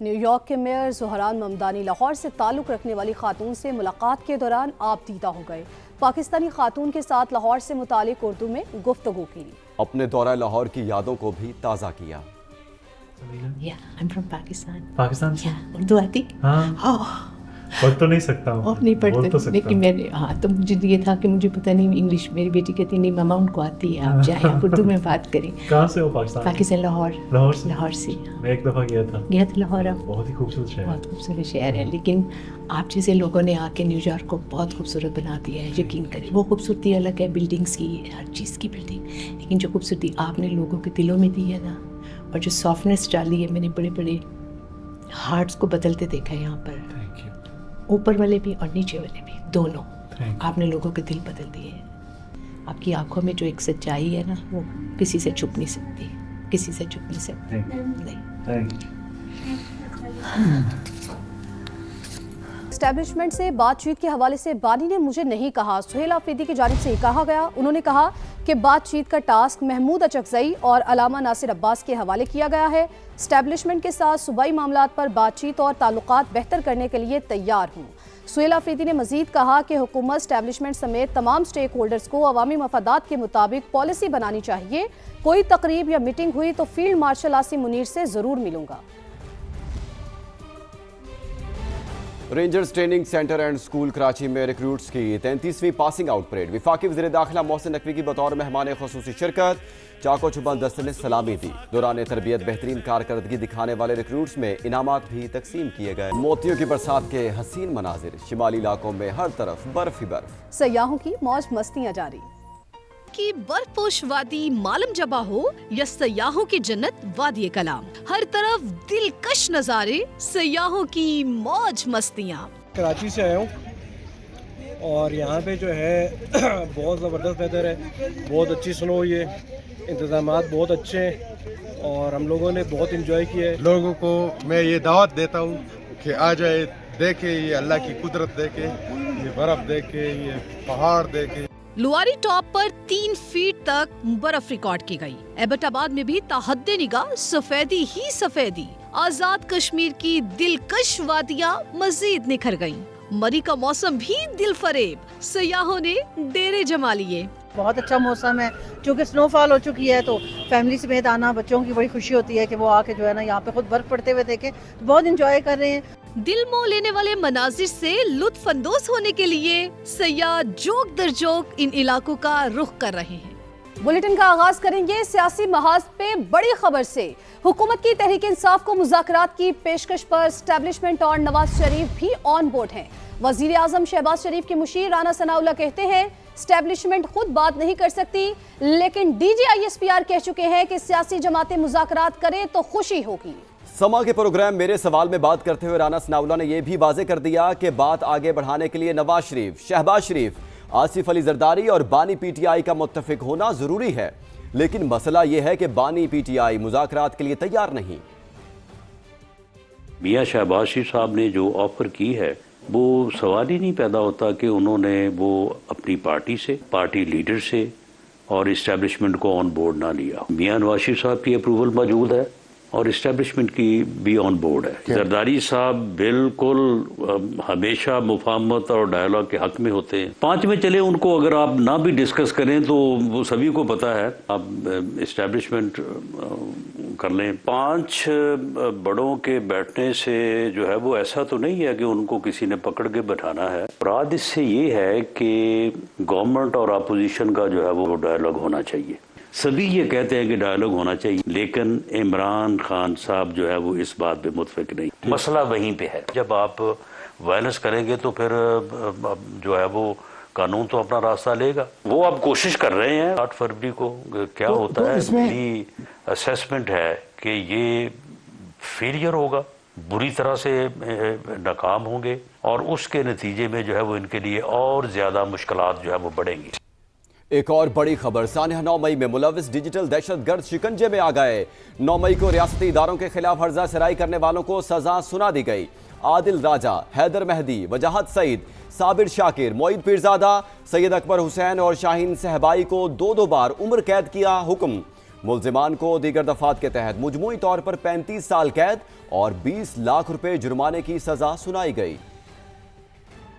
New York کے mayor Dhahran Mamdani Lahore سے تعلق رکھنے والی خاتون سے ملاقات کے دوران آپ دیدہ ہو گئے۔ پاکستانی خاتون کے ساتھ لاہور سے متعلق اردو میں گفتگو کی۔ اپنے دورہ لاہور کی یادوں کو بھی تازہ کیا۔ I'm from Pakistan. پاکستان سے اردو آتی؟ ہاں پڑھ تو نہیں سکتا ہوں، نہیں بول تو پڑھتے، سکتا لیکن میں نے تو مجھے یہ تھا کہ مجھے پتہ نہیں انگلش، میری بیٹی کہتی نہیں ماما ان کو آتی ہے، آپ جائیں آپ اردو میں بات کریں۔ کہاں سے ہو پاکستان؟ پاکستان لاہور لاہور سے میں ایک دفعہ گیا تھا لاہور۔ بہت ہی خوبصورت شہر، بہت خوبصورت شہر ہے، لیکن آپ جیسے لوگوں نے آ کے نیو یارک کو بہت خوبصورت بنا دیا ہے، یقین کریں۔ وہ خوبصورتی الگ ہے بلڈنگس کی، ہر چیز کی بلڈنگ، لیکن جو خوبصورتی آپ نے لوگوں کے دلوں میں دی ہے نا، اور جو سافٹنیس ڈالی ہے، میں نے بڑے بڑے ہارٹس کو بدلتے دیکھا ہے یہاں پر، اوپر والے بھی اور نیچے والے بھی، دونوں۔ آپ نے لوگوں کے دل بدل دیے ہیں۔ آپ کی آنکھوں میں جو ایک سچائی ہے نا، وہ کسی سے چھپ نہیں سکتی، کسی سے چھپ نہیں سکتی۔ نہیں، اسٹیبلشمنٹ سے بات چیت کے حوالے سے بانی نے مجھے نہیں کہا، سہیل آفریدی کی جانب سے یہ کہا گیا۔ انہوں نے کہا کہ بات چیت کا ٹاسک محمود اچکزئی اور علامہ ناصر عباس کے حوالے کیا گیا ہے۔ اسٹیبلشمنٹ کے ساتھ صوبائی معاملات پر بات چیت اور تعلقات بہتر کرنے کے لیے تیار ہوں۔ سہیل آفریدی نے مزید کہا کہ حکومت اسٹیبلشمنٹ سمیت تمام سٹیک ہولڈرز کو عوامی مفادات کے مطابق پالیسی بنانی چاہیے۔ کوئی تقریب یا میٹنگ ہوئی تو فیلڈ مارشل عاصم منیر سے ضرور ملوں گا۔ Rangers training centre and school Karachi میں ریکروٹس کی 33ویں پاسنگ آؤٹ پریڈ، وفاقی وزیر داخلہ محسن نقوی کی بطور مہمان خصوصی شرکت۔ چاکو چوبان دستے نے سلامی دی۔ دوران تربیت بہترین کارکردگی دکھانے والے ریکروٹس میں انعامات بھی تقسیم کیے گئے۔ موتیوں کی برسات کے حسین مناظر، شمالی علاقوں میں ہر طرف برف ہی برف۔ سیاحوں کی موج مستیاں جاری۔ کی برف پوش وادی مالم جبا ہو یا سیاحوں کی جنت وادی کلام، ہر طرف دلکش نظارے، سیاحوں کی موج مستیاں۔ کراچی سے آیا ہوں اور یہاں پہ جو ہے بہت زبردست ویدر ہے، بہت اچھی سنو ہوئی ہے، انتظامات بہت اچھے ہیں اور ہم لوگوں نے بہت انجوائے کیا ہے۔ لوگوں کو میں یہ دعوت دیتا ہوں کہ آ جائے، دیکھے یہ اللہ کی قدرت، دیکھے یہ برف، دیکھے یہ پہاڑ، دیکھے۔ لواری ٹاپ پر 3 فیٹ تک برف ریکارڈ کی گئی۔ ایبٹ آباد میں بھی تحد نگاہ سفیدی ہی سفیدی، آزاد کشمیر کی دلکش وادیاں مزید نکھر گئیں۔ مری کا موسم بھی دل فریب، سیاحوں نے ڈیرے جما لیے۔ بہت اچھا موسم ہے، چونکہ سنو فال ہو چکی ہے تو فیملی سمیت آنا، بچوں کی بڑی خوشی ہوتی ہے کہ وہ آ کے جو ہے نا یہاں پہ خود برف پڑتے ہوئے دیکھیں، تو بہت انجوائے کر رہے ہیں۔ دل موہ لینے والے مناظر سے لطف اندوز ہونے کے لیے سیاح جوک در جوک ان علاقوں کا رخ کر رہے ہیں۔ بلیٹن کا آغاز کریں گے سیاسی محاذ پہ بڑی خبر سے۔ حکومت کی تحریک انصاف کو مذاکرات کی پیشکش پر اسٹیبلشمنٹ اور نواز شریف بھی آن بورڈ ہیں۔ وزیر اعظم شہباز شریف کے مشیر رانا ثناءاللہ کہتے ہیں اسٹیبلشمنٹ خود بات نہیں کر سکتی، لیکن D G I S P R کہہ چکے ہیں کہ سیاسی جماعتیں مذاکرات کریں تو خوشی ہوگی۔ سما کے پروگرام میرے سوال میں بات کرتے ہوئے رانا ثناءاللہ نے یہ بھی واضح کر دیا کہ بات آگے بڑھانے کے لیے نواز شریف، شہباز شریف، آصف علی زرداری اور بانی پی ٹی آئی کا متفق ہونا ضروری ہے، لیکن مسئلہ یہ ہے کہ بانی پی ٹی آئی مذاکرات کے لیے تیار نہیں۔ میاں شہباز شریف صاحب نے جو آفر کی ہے وہ سوال ہی نہیں پیدا ہوتا کہ انہوں نے وہ اپنی پارٹی سے، پارٹی لیڈر سے اور اسٹیبلشمنٹ کو آن بورڈ نہ لیا۔ میاں نواز شریف صاحب کی اپروول موجود ہے اور اسٹیبلشمنٹ کی بھی آن بورڈ ہے۔ زرداری صاحب بالکل ہمیشہ مفاہمت اور ڈائلاگ کے حق میں ہوتے ہیں۔ 5 میں چلے ان کو اگر آپ نہ بھی ڈسکس کریں تو وہ سبھی کو پتا ہے، آپ اسٹیبلشمنٹ کر لیں۔ 5 بڑوں کے بیٹھنے سے جو ہے وہ ایسا تو نہیں ہے کہ ان کو کسی نے پکڑ کے بٹھانا ہے۔ مراد اس سے یہ ہے کہ گورنمنٹ اور اپوزیشن کا جو ہے وہ ڈائلاگ ہونا چاہیے۔ سبھی یہ کہتے ہیں کہ ڈائلاگ ہونا چاہیے، لیکن عمران خان صاحب جو ہے وہ اس بات پہ متفق نہیں۔ مسئلہ وہیں پہ ہے، جب آپ وائلنس کریں گے تو پھر جو ہے وہ قانون تو اپنا راستہ لے گا۔ وہ اب کوشش کر رہے ہیں 8 فروری کو کیا ہوتا ہے۔ میری اسیسمنٹ ہے کہ یہ فیلئر ہوگا، بری طرح سے ناکام ہوں گے اور اس کے نتیجے میں جو ہے وہ ان کے لیے اور زیادہ مشکلات جو ہے وہ بڑھیں گی۔ ایک اور بڑی خبر، سانحہ 9 مئی میں ملوث ڈیجیٹل دہشت گرد شکنجے میں آ گئے۔ 9 مئی کو ریاستی اداروں کے خلاف ہرزہ سرائی کرنے والوں کو سزا سنا دی گئی۔ عادل راجہ، حیدر مہدی، وجاہت سعید، صابر شاکر، معید پیرزادہ، سید اکبر حسین اور شاہین صہبائی کو 2 بار عمر قید کیا حکم۔ मुलजिमान को दीगर दफात के तहत मजमूई तौर पर 35 साल कैद और 20 लाख रुपए जुर्माने की सजा सुनाई गई।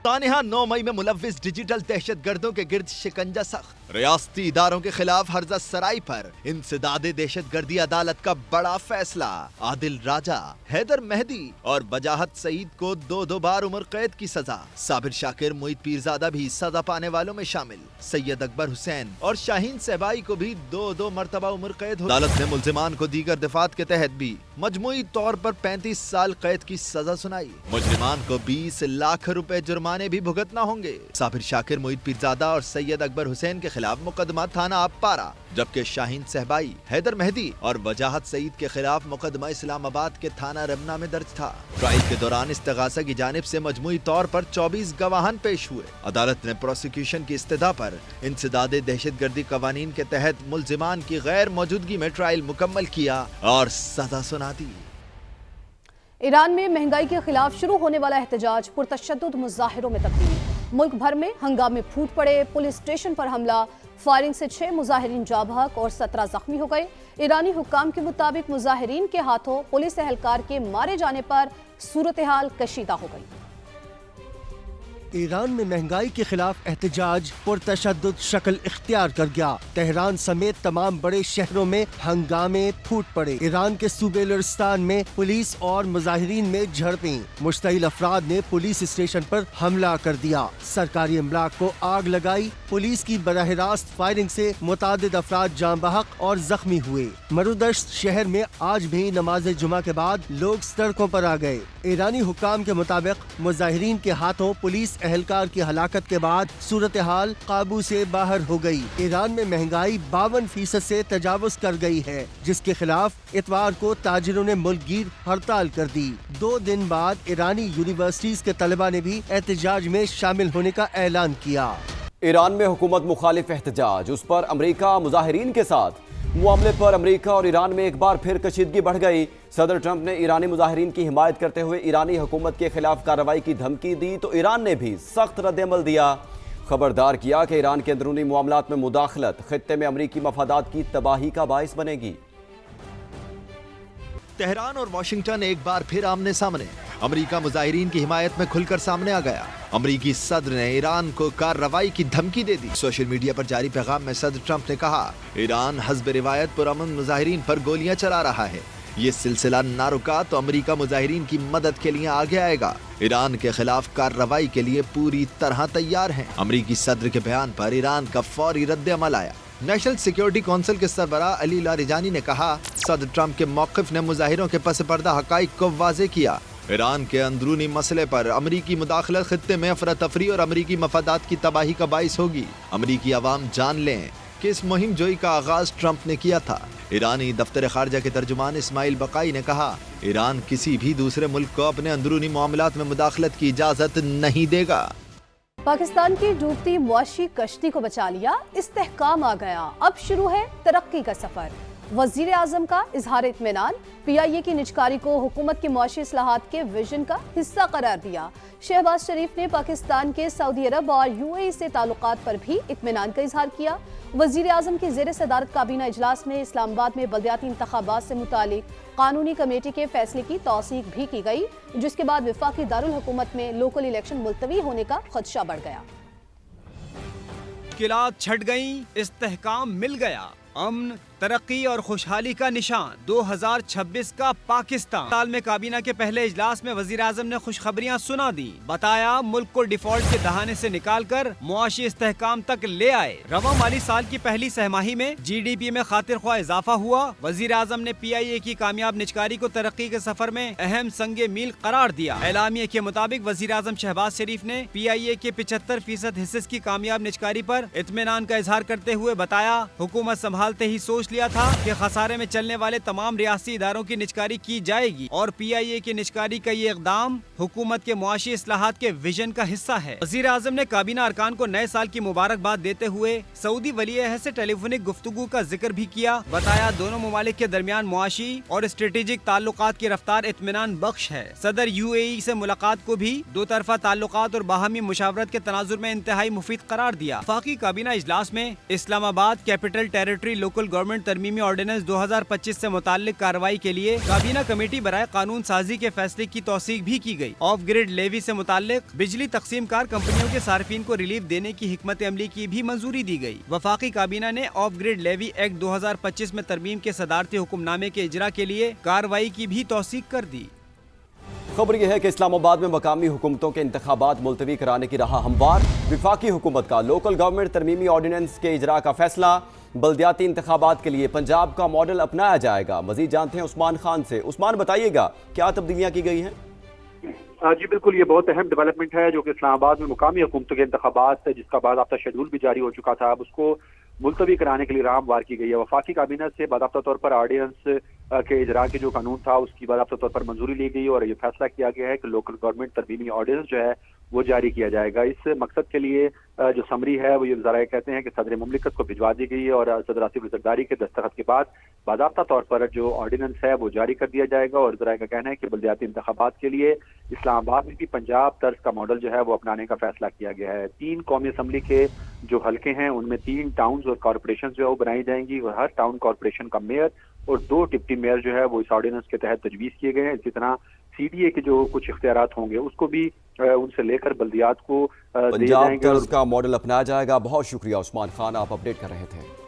तानिहा 9 मई में मुलव्विस डिजिटल दहशतगर्दों के गिर्द शिकंजा सख्त। रियासती इदारों के खिलाफ हर्जा सराई पर इंसदादे दहशतगर्दी अदालत का बड़ा फैसला। आदिल राजा, हैदर मेहदी और वजाहत सईद को 2-2 बार उम्र कैद की सजा। साबिर शाकिर, मोहित पीरजादा भी सजा पाने वालों में शामिल। सैयद अकबर हुसैन और शाहीन सहबाई को भी 2-2 मरतबा उम्र कैद हो। अदालत ने मुलजिमान को दीगर दफात के तहत भी मजमूई तौर पर 35 साल कैद की सजा सुनाई। मुजरिमान को 20 लाख रुपए जुर्माने भी भुगतना होंगे। साबिर शाकिर, मोहित पीरजादा और सैयद अकबर हुसैन के खिलाफ मुकदमा थाना अपारा, जबकि शाहीन सहबाई, हैदर मेहदी और वजाहत सईद के खिलाफ मुकदमा इस्लामाबाद के थाना रमना में दर्ज था। ट्रायल के दौरान इस्तिगासा की जानिब से मजमूई तौर पर 24 गवाहान पेश हुए। अदालत ने प्रोसिक्यूशन की इस्तदा पर इंसदादे दहशतगर्दी कवानीन के तहत मुलजिमान की गैर मौजूदगी में ट्रायल मुकम्मल किया और सजा सुना दी। ईरान में महंगाई के खिलाफ शुरू होने वाला एहतजाज पुरतशद्दुद मुजाहिरों में तब्दील। मुल्क भर में हंगामे फूट पड़े, पुलिस स्टेशन पर हमला, फायरिंग से 6 मुजाहिरीन जाँ बहक और 17 जख्मी हो गए। ईरानी हुक्काम के मुताबिक मुजाहिरीन के हाथों पुलिस एहलकार के मारे जाने पर सूरत हाल कशीदा हो गई। ईरान में महंगाई के खिलाफ एहतजाज पुरतशद्दुद शक्ल इख्तियार कर गया। तेहरान समेत तमाम बड़े शहरों में हंगामे फूट पड़े। ईरान के सूबे लुरिस्तान में पुलिस और मुजाहिरीन में झड़पें। मुश्तइल अफराद ने पुलिस स्टेशन पर हमला कर दिया, सरकारी इमलाक को आग लगाई। पुलिस की बराह रास्त फायरिंग से मुतादिद अफराद जाँ बहक और जख्मी हुए। मरुदश्त शहर में आज भी नमाज जुमा के बाद लोग सड़कों पर आ गए। ईरानी हुक्काम के मुताबिक मुजाहिरीन के हाथों पुलिस एहलकार की हलाकत के बाद सूरत हाल काबू से बाहर हो गई। ईरान में महंगाई 52% से तजावुज कर गई है, जिसके खिलाफ इतवार को ताजिरों ने मुल्कगीर हड़ताल कर दी। 2 दिन बाद ईरानी यूनिवर्सिटीज के तलबा ने भी एहतजाज में शामिल होने का ऐलान किया। ईरान में हुकूमत मुखालिफ एहतजाज, उस पर अमरीका मुजाहिरीन के साथ। मामले पर अमरीका और ईरान में एक बार फिर कशीदगी बढ़ गई। सदर ट्रंप ने ईरानी मुजाहिरीन की हिमायत करते हुए ईरानी हुकूमत के खिलाफ कार्रवाई की धमकी दी तो ईरान ने भी सख्त रद्द-ए-अमल दिया। खबरदार किया कि ईरान के अंदरूनी मामलात में मुदाखलत खित्ते में अमरीकी मफादात की तबाही का बाइस बनेगी। तेहरान और वाशिंगटन एक बार फिर आमने सामने। अमरीका मुजाहिरीन की हिमायत में खुलकर सामने आ गया। अमरीकी सदर ने ईरान को कार्रवाई की धमकी दे दी। सोशल मीडिया पर जारी पैगाम में सदर ट्रंप ने कहा, ईरान हस्ब रिवायत पुरअमन मुजाहिरीन पर गोलियां चला रहा है। ये सिलसिला ना रुका तो अमरीका मुजाहिरीन की मदद के लिए आगे आएगा। ईरान के खिलाफ कार्रवाई के लिए पूरी तरह तैयार है। अमरीकी सदर के बयान पर ईरान का फौरी रद्द अमल आया। नेशनल सिक्योरिटी काउंसिल के सरबराह अली लारिजानी ने कहा, सदर ट्रंप के मौक़िफ़ ने मुजाहिरों के पस पर्दा हक़ाइक़ को वाज़ेह किया। ईरान के अंदरूनी मसले पर अमरीकी मुदाखलत खित्ते में अफरा तफरी और अमरीकी मफादात की तबाही का बाइस होगी। अमरीकी अवाम जान लें कि इस मुहिम जोई का आगाज ट्रंप ने किया था। ईरानी दफ्तर खारजा के तर्जुमान इस्माइल बकाई ने कहा, ईरान किसी भी दूसरे मुल्क को अपने अंदरूनी मामलात में मुदाखलत की इजाज़त नहीं देगा। पाकिस्तान की डूबती मुआशी कश्ती को बचा लिया, इस्तेहकाम आ गया, अब शुरू है तरक्की का सफर। वजीर आजम का इजहार इत्मीनान, PIA की निजकारी को हुकूमत की मुआशी इस्लाहात के विजन का हिस्सा करार दिया। शहबाज शरीफ ने पाकिस्तान के सऊदी अरब और UAE से ताल्लुकात पर भी इत्मीनान का इजहार किया। वजीर आजम की ज़ेर सदारत काबीना इजलास में इस्लामाबाद में बल्दियाती इंतखाबात से मुतालिक कानूनी कमेटी के फैसले की तौसीक भी की गई, जिसके बाद वफाकी दारुल हुकूमत में लोकल इलेक्शन मुलतवी होने का खदशा बढ़ गया। मुश्किलात छट गईं, इस्तेहकाम मिल गया, अमन, तरक्की और खुशहाली का निशान 2026 का पाकिस्तान। साल में काबीना के पहले इजलास में वजीर आजम ने खुशखबरियां सुना दी। बताया मुल्क को डिफॉल्ट के दहाने से निकालकर मुआशी इस्तेहकाम तक ले आए। रवा माली साल की पहली सहमाही में GDP में खातिर ख्वाह इजाफा हुआ। वजीर आजम ने PIA की कामयाब निजकारी को तरक्की के सफर में अहम संगे मील करार दिया। एलामिया के मुताबिक वजीर आजम शहबाज शरीफ ने PIA के 75% हिस्से की कामयाब निजकारी पर इत्मीनान का इजहार करते हुए बताया, हुकूमत संभालते ही सोच लिया था कि खसारे में चलने वाले तमाम रियासती इदारों की निजकारी की जाएगी और PIA की निजकारी का ये इक़दाम हुकूमत के मुआशी इस्लाहात के विजन का हिस्सा है। वज़ीर आज़म ने काबीना अरकान को नए साल की मुबारकबाद देते हुए सऊदी वली-ए-अहद से टेलीफोनिक गुफ्तगू का जिक्र भी किया। बताया दोनों मुमालिक के दरमियान मुआशी और स्ट्रेटेजिक ताल्लुकात की रफ्तार इत्मीनान बख्श है। सदर UAE से मुलाकात को भी दो तरफा ताल्लुकात और बाहमी मुशावरत के तनाजुर में इंतहाई मुफीद करार दिया। वफाकी काबीना इजलास में Islamabad capital territory local government government तरमीमी ऑर्डिनेंस 2025 से मुताल्लिक कार्रवाई के लिए काबीना कमेटी बराए कानून साजी के फैसले की तौसीक भी की गई। ऑफ ग्रिड लेवी से मुताल्लिक बिजली तकसीम कार कंपनियों के सार्फिन को रिलीफ देने की हिकमत अमली की भी मंजूरी दी गई। वफाकी काबीना ने ऑफ ग्रिड लेवी एक्ट 2025 में तरमीम के सदारती हुक्मनामे के इजरा के लिए कार्रवाई की भी तौसीक कर दी। खबर यह है कि इस्लामाबाद में मकामी हुकूमतों के इंतखाबात मुलतवी कराने की रहा हमवार। विफाकी हुकूमत का लोकल गवर्नमेंट तरमीमी ऑर्डिनेंस के इजरा का फैसला। बल्दियाती इंतखाबात के लिए पंजाब का मॉडल अपनाया जाएगा। मजीद जानते हैं उस्मान खान से। उस्मान, बताइएगा क्या तब्दीलियां की गई हैं? जी बिल्कुल, ये बहुत अहम डेवलपमेंट है जो कि इस्लामाबाद में मुकामी हुकूमतों के इंतखाबात जिसका बाज़ाब्ता शेड्यूल भी जारी हो चुका था, अब उसको मुलतवी कराने के लिए रामवार की गई है। वफाकी काबीना से बाज़ाब्ता तौर पर ऑर्डिनेंस के इजरा के जो कानून था उसकी बाज़ाब्ता तौर पर मंजूरी ली गई और ये फैसला किया गया है कि लोकल गवर्नमेंट तरमीमी ऑर्डिनेंस जो है वो जारी किया जाएगा। इस मकसद के लिए जो समरी है वो ये ज़रा कहते हैं कि सदर मुमलिकत को भिजवा दी गई है और सदर आसिफ अली ज़रदारी के दस्तखत के बाद बाज़ाब्ता तौर पर जो ऑर्डिनेंस है वो जारी कर दिया जाएगा। और ज़रा का कहना है कि बल्दियाती इंतखाबात के लिए इस्लामाबाद में भी पंजाब तर्ज का मॉडल जो है वो अपनाने का फैसला किया गया है। 3 कौमी असम्बली के जो हल्के हैं उनमें 3 टाउन्स और कॉरपोरेशन जो है वो बनाई जाएंगी और हर टाउन कॉरपोरेशन का मेयर और 2 डिप्टी मेयर जो है वो इस ऑर्डिनेंस के तहत तजवीज़ किए गए हैं। इसी तरह CDA के जो कुछ इख्तियारात होंगे उसको भी उनसे लेकर बल्दियात को दिए जाएंगे। पंजाब तर्ज का मॉडल अपनाया जाएगा। बहुत शुक्रिया उस्मान खान, आप अपडेट कर रहे थे।